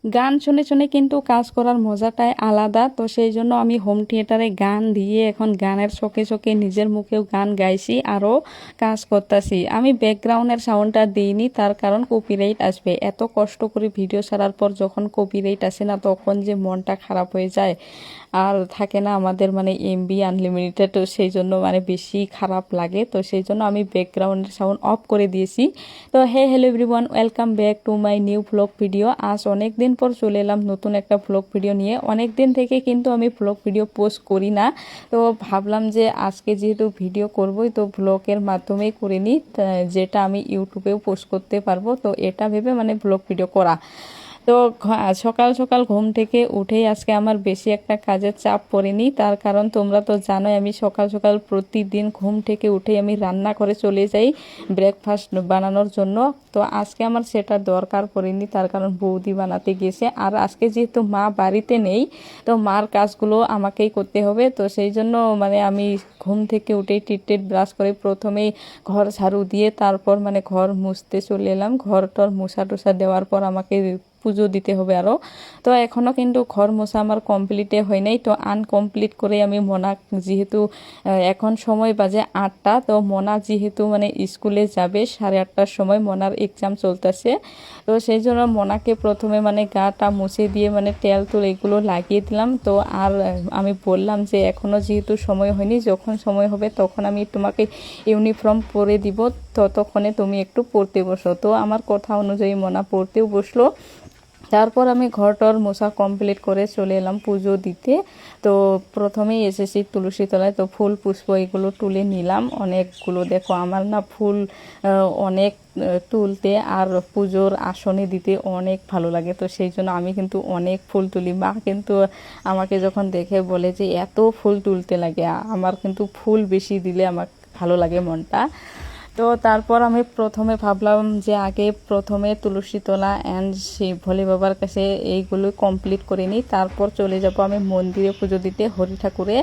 গান শুনে শুনে কিন্তু কাজ করার মজাটাই আলাদা। তো সেই জন্য আমি হোম থিয়েটারে গান দিয়ে এখন গানের শোকে শোকে নিজের মুখেও গান গাইছি, আরও কাজ করতেছি। আমি ব্যাকগ্রাউন্ডের সাউন্ডটা দিইনি, তার কারণ কপিরাইট আসবে। এত কষ্ট করে ভিডিও ছাড়ার পর যখন কপিরাইট আসে না, তখন যে মনটা খারাপ হয়ে যায়, আর থাকে না আমাদের মানে এমবি আনলিমিটেড, তো সেই জন্য মানে বেশি খারাপ লাগে। তো সেই জন্য আমি ব্যাকগ্রাউন্ডের সাউন্ড অফ করে দিয়েছি। তো hello everyone, welcome back to my new vlog video. আজ অনেক দিন পর চলে এলাম নতুন একটা ভ্লগ ভিডিও নিয়ে। অনেক দিন থেকে কিন্তু আমি ভ্লগ ভিডিও পোস্ট করি না, তো ভাবলাম যে আজকে যেহেতু ভিডিও করবই, তো ভ্লগের মাধ্যমেই করে নিই, যেটা আমি ইউটিউবেও পোস্ট করতে পারবো। তো এটা ভেবে মানে ভ্লগ ভিডিও করা। তো সকাল সকাল ঘুম থেকে উঠেই আজকে আমার বেশি একটা কাজের চাপ পড়েনি, তার কারণ তোমরা তো জানোই আমি সকাল সকাল প্রতিদিন ঘুম থেকে উঠেই আমি রান্না করে চলে যাই ব্রেকফাস্ট বানানোর জন্য। তো আজকে আমার সেটা দরকার পড়েনি, তার কারণ বৌদি বানাতে গেছে। আর আজকে যেহেতু মা বাড়িতে নেই, তো মার কাজগুলো আমাকেই করতে হবে। তো সেই জন্য মানে আমি ঘুম থেকে উঠেই টিট ব্রাশ করে প্রথমেই ঘর ঝাড়ু দিয়ে তারপর মানে ঘর মুছতে চলে এলাম। ঘর টর মোছা টোছা দেওয়ার পর আমাকে পুজো দিতে হবে আরও। তো এখনও কিন্তু ঘর মোছা আমার কমপ্লিটে হয় নাই। তো আনকমপ্লিট করে আমি মোনা, যেহেতু এখন সময় বাজে 8টা, তো মোনা যেহেতু মানে স্কুলে যাবে 8:30টার সময়, মোনার এক্সাম চলতেছে। তো সেই জন্য মোনাকে প্রথমে মানে গাটা মুছে দিয়ে মানে তেল তুল এগুলো লাগিয়ে দিলাম। তো আর আমি বললাম যে এখনও যেহেতু সময় হয়নি, যখন সময় হবে তখন আমি তোমাকে ইউনিফর্ম পরে দিব, ততক্ষণে তুমি একটু পড়তে বসো। তো আমার কথা অনুযায়ী মোনা পড়তেও বসলো। তারপর আমি ঘরটর মোছা কমপ্লিট করে চলে এলাম পুজো দিতে। তো প্রথমেই এসেছি তুলসী তলায়। তো ফুল পুষ্প এগুলো তুলে নিলাম অনেকগুলো। দেখো আমার না ফুল অনেক তুলতে আর পুজোর আসনে দিতে অনেক ভালো লাগে। তো সেই জন্য আমি কিন্তু অনেক ফুল তুলি। মা কিন্তু আমাকে যখন দেখে বলে যে এত ফুল তুলতে লাগে, আমার কিন্তু ফুল বেশি দিলে আমার ভালো লাগে মনটা। তো তারপর আমি প্রথমে ভাবলাম যে আগে প্রথমে তুলসী তলা অ্যান্ড শিব ভোলে বাবার কাছে এইগুলো কমপ্লিট করে নিই, তারপর চলে যাব আমি মন্দিরে পুজো দিতে হরি ঠাকুরে।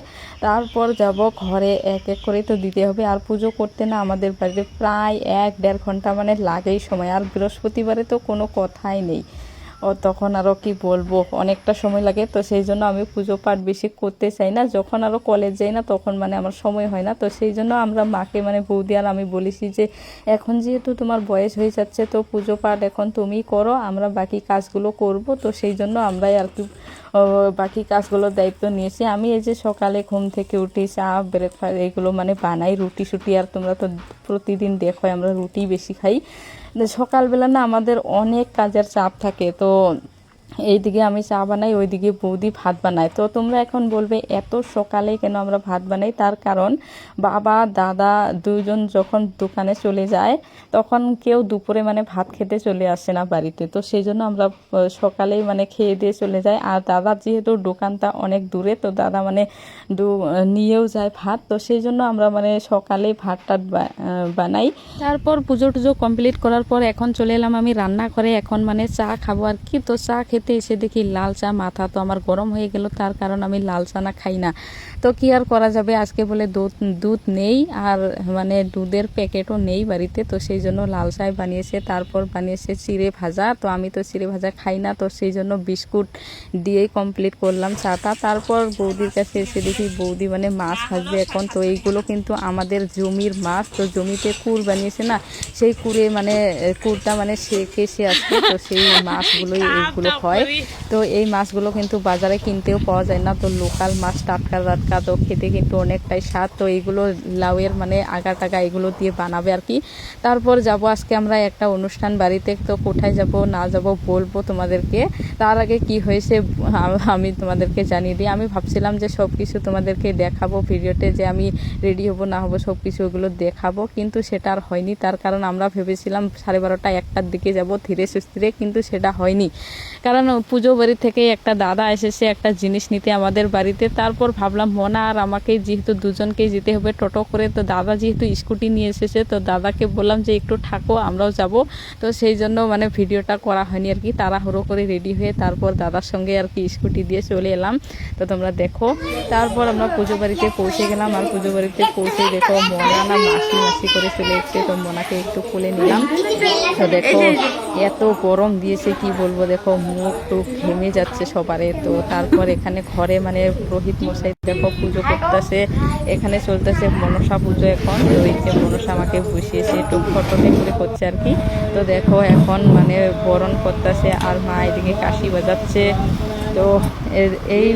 তারপর যাব ঘরে, এক এক করে তো দিতে হবে। আর পুজো করতে না আমাদের বাড়িতে প্রায় 1-1.5 ঘন্টা মানে লাগেই সময়। আর বৃহস্পতিবারে তো কোনো কথাই নেই, ও তখন আরও কি বলবো, অনেকটা সময় লাগে। তো সেই জন্য আমি পুজো পাঠ বেশি করতে চাই না। যখন আরও কলেজ যাই না তখন মানে আমার সময় হয় না। তো সেই জন্য আমরা মাকে মানে বৌদি আর আমি বলেছি যে এখন যেহেতু তোমার বয়স হয়ে যাচ্ছে, তো পুজো পাঠ এখন তুমিই করো, আমরা বাকি কাজগুলো করব। তো সেই জন্য আমরাই আর কি বাকি কাজগুলোর দায়িত্ব নিয়েছি। আমি এই যে সকালে ঘুম থেকে উঠি চা ব্রেকফাস্ট এইগুলো মানে বানাই, রুটি শুটি। আর তোমরা তো প্রতিদিন দেখো আমরা রুটি বেশি খাই। সকালবেলা না আমাদের অনেক কাজের চাপ থাকে। তো এইদিকে আমি চা বানাই, ওইদিকে বৌদি ভাত বানায়। তো তোমরা এখন বলবে এত সকালে কেন আমরা ভাত বানাই? তার কারণ বাবা দাদা দুজন যখন দোকানে চলে যায়, তখন কেউ দুপুরে মানে ভাত খেতে চলে আসে না বাড়িতে। তো সেই জন্য আমরা সকালেই মানে খেয়ে দিয়ে চলে যাই। আর দাদার যেহেতু দোকানটা অনেক দূরে, তো দাদা মানে নিয়েও যায় ভাত। তো সেই জন্য আমরা মানে সকালেই ভাতটা বানাই। তারপর পুজো টুজো কমপ্লিট করার পর এখন চলে এলাম আমি রান্না করে। এখন মানে চা খাবো আর কি। তো চা খেতে এসে দেখি লাল চা, মাথা তো আমার গরম হয়ে গেল, তার কারণ আমি লাল চা না খাই না। তো কি আর করা যাবে, আজকে বলে দুধ নেই, আর মানে দুধের প্যাকেটও নেই বাড়িতে। তো সেই জন্য লাল চাই বানিয়েছে। তারপর বানিয়েছে চিড়ে ভাজা। তো আমি তো চিড়ে ভাজা খাই না, তো সেই জন্য বিস্কুট দিয়েই কমপ্লিট করলাম চাটা। তারপর বৌদির কাছে এসে দেখি বৌদি মানে মাছ ভাজবে এখন। তো এইগুলো কিন্তু আমাদের জমির মাছ। তো জমিতে কুর বানিয়েছে না, সেই কুরে মানে কুরটা মানে সে আসবে। তো সেই মাছগুলোই এইগুলো হয়। তো এই মাছগুলো কিন্তু বাজারে কিনতেও পাওয়া যায় না। তো লোকাল মাছ, টাটকা টাটকা, তো খেতে কিন্তু অনেকটাই স্বাদ। তো এইগুলো লাউয়ের মানে আগা টাগা এগুলো দিয়ে বানাবে আর কি। তারপর যাব আজকে আমরা একটা অনুষ্ঠান বাড়িতে। তো কোথায় যাব না যাব বলবো তোমাদেরকে। তার আগে কি হয়েছে আমি তোমাদেরকে জানিয়ে দিই। আমি ভাবছিলাম যে সব কিছু তোমাদেরকে দেখাবো ভিডিওতে, যে আমি রেডি হব না হবো সব কিছু ওগুলো দেখাবো, কিন্তু সেটা আর হয়নি। তার কারণ আমরা ভেবেছিলাম 12:30-1টার দিকে যাব ধীরে সুস্থিরে, কিন্তু সেটা হয়নি। কারণ পুজো বাড়ি থেকে একটা দাদা এসেছে একটা জিনিস নিতে আমাদের বাড়িতে। তারপর ভাবলাম মোনা আর আমাকে যেহেতু দুজনকেই যেতে হবে টোটো করে, তো দাদা যেহেতু স্কুটি নিয়ে এসেছে, তো দাদাকে বললাম যে একটু থাকো আমরাও যাব। তো সেই জন্য মানে ভিডিওটা করা হয়নি আর কি। তাড়াহুড়ো করে রেডি হয়ে তারপর দাদার সঙ্গে আর কি স্কুটি দিয়ে চলে এলাম। তো তোমরা দেখো। তারপর আমরা পুজো বাড়িতে পৌঁছে গেলাম। আর পুজো বাড়িতে পৌঁছে দেখো মোনা না মাসি করে চলে এসছে। তো মোনাকে একটু কোলে নিলাম। তো দেখো এত গরম দিয়েছে কি বলবো, দেখো মুখ মুখ টুক ঘেমে যাচ্ছে সবারে। তো তারপর এখানে ঘরে মানে পুরোহিত মশাই দেখো পুজো করতেছে, এখানে চলতেছে মনসা পুজো এখন। তো এই যে মনসা আমাকে বসিয়েছে, একটু ফটোতে করে করছে আর কি। তো দেখো এখন মানে বরণ করতেছে আর মা এদিকে কাশি বাজাচ্ছে। তো এই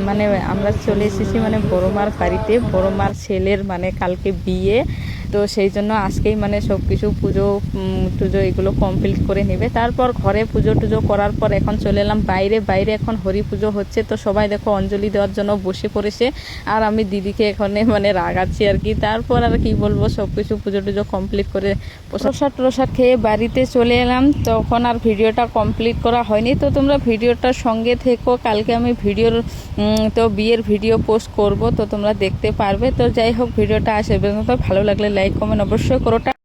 মানে আমরা চলে এসেছি মানে বড় মার বাড়িতে, বড় মার ছেলের মানে কালকে বিয়ে। তো সেই জন্য আজকেই মানে সব কিছু পুজো টুজো এগুলো কমপ্লিট করে নেবে, তারপর ঘরে পুজো টুজো করার পর এখন চলে এলাম বাইরে। বাইরে এখন হরি পুজো হচ্ছে, তো সবাই দেখো অঞ্জলি দেওয়ার জন্য বসে পড়েছে আর আমি দিদিকে এখানে মানে রাগাচ্ছি আর কি। তারপর আর কি বলবো, সব কিছু পুজো টুজো কমপ্লিট করে প্রসাদ খেয়ে বাড়িতে চলে এলাম। তখন আর ভিডিওটা কমপ্লিট করা হয়নি। তো তোমরা ভিডিওটার সঙ্গে থেকো, কালকে আমি ভিডিওর তো বিয়ের ভিডিও পোস্ট করব, তো তোমরা দেখতে পারবে। তো যাই হোক, ভিডিওটা আসে পর্যন্ত ভালো লাগলে লাইক কমেন্ট অবশ্যই করোটা।